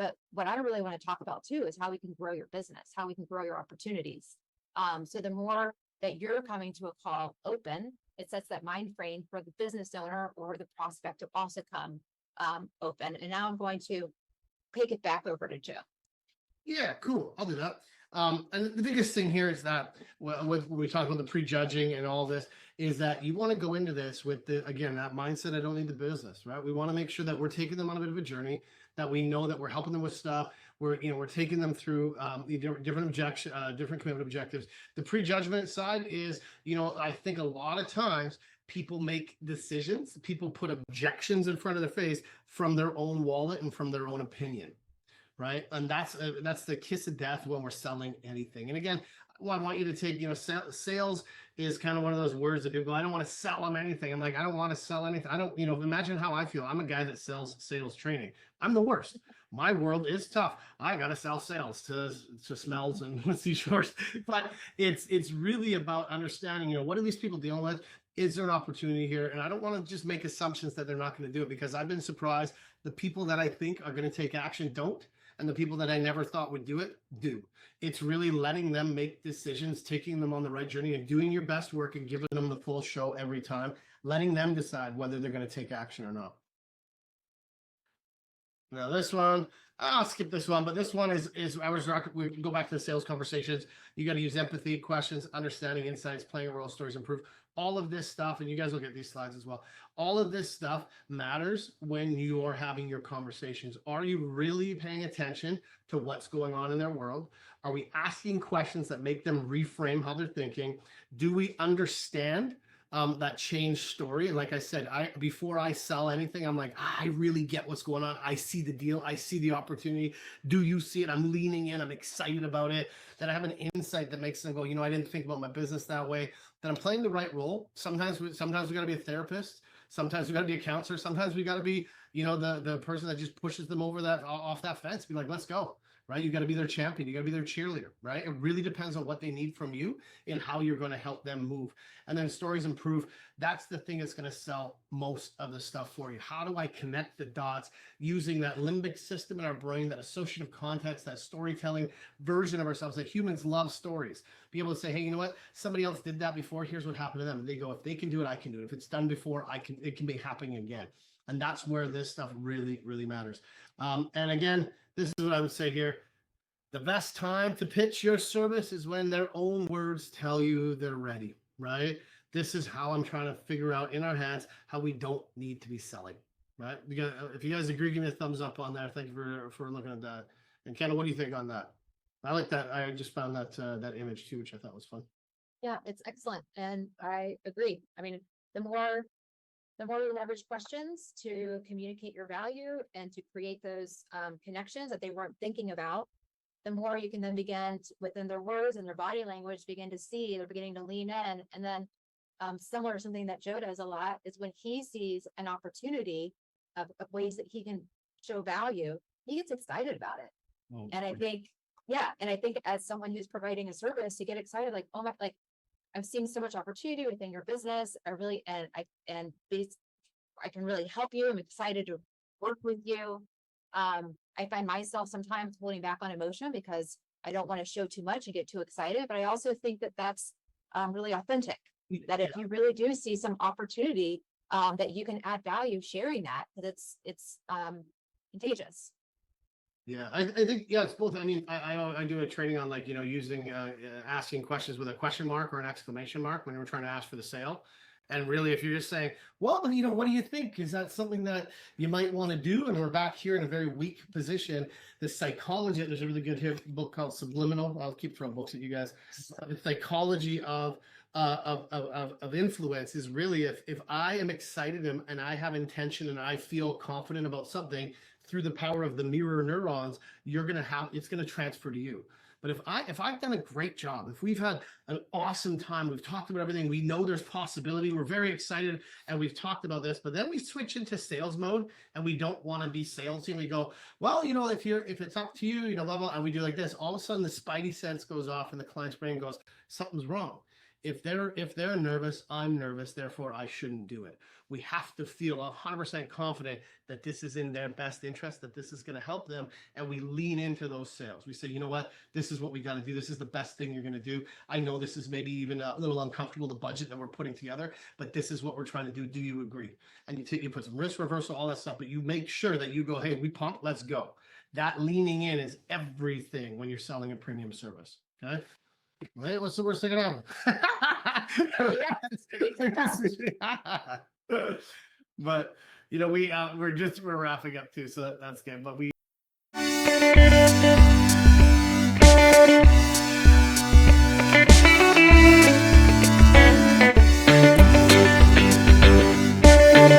But what I really want to talk about too is how we can grow your business, how we can grow your opportunities. So the more that you're coming to a call open, it sets that mind frame for the business owner or the prospect to also come open. And now I'm going to take it back over to Joe. Yeah, cool. I'll do that. And the biggest thing here is that when we talk about the prejudging and all this, is that you want to go into this with again, that mindset, I don't need the business, right? We want to make sure that we're taking them on a bit of a journey, that we know that we're helping them with stuff. We're taking them through the different commitment objectives. The prejudgment side is, I think a lot of times people make decisions, people put objections in front of their face from their own wallet and from their own opinion. Right. And that's the kiss of death when we're selling anything. And again, I want you to take, sales is kind of one of those words that people go, I don't want to sell them anything. I'm like, I don't want to sell anything. I don't, imagine how I feel. I'm a guy that sells sales training. I'm the worst. My world is tough. I got to sell sales to Smells and Seashores. But it's really about understanding, what are these people dealing with? Is there an opportunity here? And I don't want to just make assumptions that they're not going to do it, because I've been surprised. The people that I think are going to take action don't. And the people that I never thought would do it, do. It's really letting them make decisions, taking them on the right journey, and doing your best work and giving them the full show every time, letting them decide whether they're going to take action or not. Now this one, I'll skip this one, but this one is we can go back to the sales conversations. You got to use empathy, questions, understanding, insights, playing a role, stories, improve. All of this stuff, and you guys will get these slides as well. All of this stuff matters when you are having your conversations. Are you really paying attention to what's going on in their world? Are we asking questions that make them reframe how they're thinking? Do we understand that change story? And like I said, before I sell anything, I'm like, I really get what's going on. I see the deal. I see the opportunity. Do you see it? I'm leaning in. I'm excited about it. That I have an insight that makes them go, I didn't think about my business that way. That I'm playing the right role. Sometimes we got to be a therapist. Sometimes we got to be a counselor. Sometimes we got to be, the person that just pushes them over off that fence. Be like, let's go. Right? You got to be their champion. You got to be their cheerleader, right? It really depends on what they need from you and how you're going to help them move. And then stories improve. That's the thing that's going to sell most of the stuff for you. How do I connect the dots using that limbic system in our brain, that associative context, that storytelling version of ourselves? That humans love stories. Be able to say, hey, you know what? Somebody else did that before. Here's what happened to them. And they go, if they can do it, I can do it. If it's done before, it can be happening again. And that's where this stuff really, really matters. And again, this is what I would say here. The best time to pitch your service is when their own words tell you they're ready, right? This is how I'm trying to figure out in our heads how we don't need to be selling, right? If you guys agree, give me a thumbs up on there. Thank you for looking at that. And Kenna, what do you think on that? I like that. I just found that image too, which I thought was fun. Yeah, it's excellent. And I agree. I mean, the more you leverage questions to communicate your value and to create those connections that they weren't thinking about, the more you can then begin to, within their words and their body language, begin to see they're beginning to lean in. And then similar to something that Joe does a lot is when he sees an opportunity of ways that he can show value, he gets excited about it. Oh, and I think, as someone who's providing a service, to get excited, like, oh my, like, I'm seeing so much opportunity within your business. I can really help you. I'm excited to work with you. I find myself sometimes holding back on emotion because I don't want to show too much and get too excited. But I also think that that's really authentic. That if you really do see some opportunity that you can add value, sharing that it's contagious. Yeah, I think, it's both. I mean, I do a training on using asking questions with a question mark or an exclamation mark when we're trying to ask for the sale. And really, if you're just saying, well, what do you think? Is that something that you might want to do? And we're back here in a very weak position. The psychology, there's a really good book called Subliminal. I'll keep throwing books at you guys. The psychology of influence is really if I am excited and I have intention and I feel confident about something, through the power of the mirror neurons, it's going to transfer to you. But if I've done a great job, if we've had an awesome time, we've talked about everything, we know there's possibility, we're very excited, and we've talked about this, but then we switch into sales mode and we don't want to be salesy. We go, well, if it's up to you, blah, blah, and we do like this, all of a sudden the spidey sense goes off and the client's brain goes, something's wrong. If they're nervous, I'm nervous, therefore I shouldn't do it. We have to feel 100% confident that this is in their best interest, that this is going to help them, and we lean into those sales. We say, you know what, this is what we got to do. This is the best thing you're going to do. I know this is maybe even a little uncomfortable, the budget that we're putting together, but this is what we're trying to do. Do you agree? And you put some risk reversal, all that stuff, but you make sure that you go, hey, we pumped, let's go. That leaning in is everything when you're selling a premium service. Okay. Right, what's the worst thing ever? But we're wrapping up too, so that's good. But we